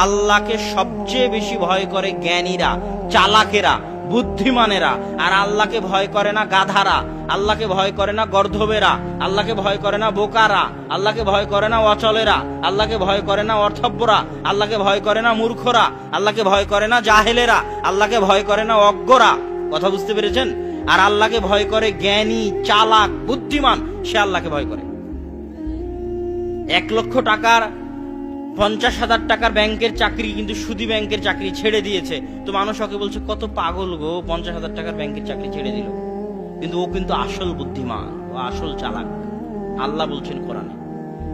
আল্লাহকে সবচেয়ে বেশি ভয় করে জ্ঞানীরা, চালাকেরা, বুদ্ধিমানেরা। আর আল্লাহকে ভয় করে না গাধারা, আল্লাহকে ভয় করে না গর্ধবেরা, আল্লাহকে ভয় করে না বোকারা, আল্লাহকে ভয় করে না অচলেরা, আল্লাহকে ভয় করে না অর্থব্যরা, আল্লাহকে ভয় করে না মূর্খরা, আল্লাহকে ভয় করে না জাহেলেরা, আল্লাহকে ভয় করে না অজ্ঞরা। কথা বুঝতে পেরেছেন? আর আল্লাহকে ভয় করে জ্ঞানী, চালাক, বুদ্ধিমান, সে আল্লাহকে ভয় করে। 1 লক্ষ টাকার 50,000 টাকার ব্যাংকের চাকরি, কিন্তু সুদী ব্যাংকের চাকরি ছেড়ে দিয়েছে। তো মানুষ ওকে বলছে কত পাগল গো, 50,000 টাকার ব্যাংকের চাকরি ছেড়ে দিল। কিন্তু ও কিন্তু আসল বুদ্ধিমান, ও আসল চালাক। আল্লাহ বলছেন কোরআনে,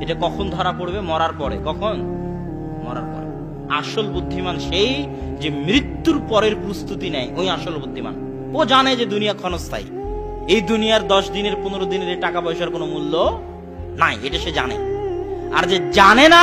এটা কখন ধরা পড়বে? মরার পরে। কখন? মরার পরে। আসল বুদ্ধিমান সেই যে মৃত্যুর পরের প্রস্তুতি নেয়, ওই আসল বুদ্ধিমান। ও জানে যে দুনিয়া ক্ষণস্থায়ী, এই দুনিয়ার 10 দিনের 15 দিনের এই টাকা পয়সার কোনো মূল্য নাই, এটা সে জানে। আর যে জানে না,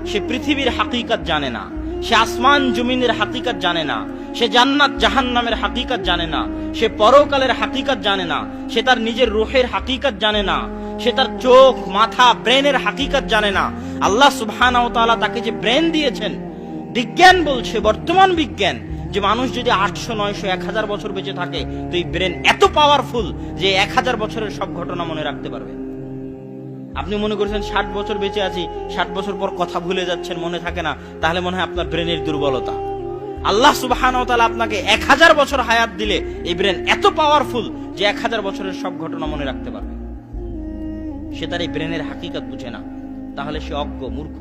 সে পৃথিবীর হাকিকত জানে না, সে আসমান জমিনের হাকিকত জানে না, সে জান্নাত জাহান্নামের হাকিকত জানে না, সে পরকালের হাকিকত জানে না, সে তার নিজের রূহের হাকিকত জানে না, সে তার চোখ, মাথা, ব্রেনের হাকিকত জানে না। আল্লাহ সুবহানাহু ওয়া তাআলা তাকে যে ব্রেন দিয়েছেন, বিজ্ঞান বলছে, বর্তমান বিজ্ঞান, যে মানুষ যদি 800, 900, 1000 বছর বেঁচে থাকে, তো এই ব্রেন এত পাওয়ারফুল যে 1000 বছরের সব ঘটনা মনে রাখতে পারবে। আপনি মনে করছেন 60 বছর বেঁচে আছি, 60 বছর পর কথা ভুলে যাচ্ছেন, মনে থাকে না, তাহলে মনে হয় আপনার ব্রেনের দুর্বলতা। আল্লাহ সুবহানাহু ওয়া তাআলা আপনাকে 1000 বছর হায়াত দিলে এই ব্রেন এত পাওয়ারফুল যে 1000 বছরের সব ঘটনা মনে রাখতে পারবে। সে তার এই ব্রেনের হাকিকত বুঝে না, তাহলে সে অজ্ঞ, মূর্খ।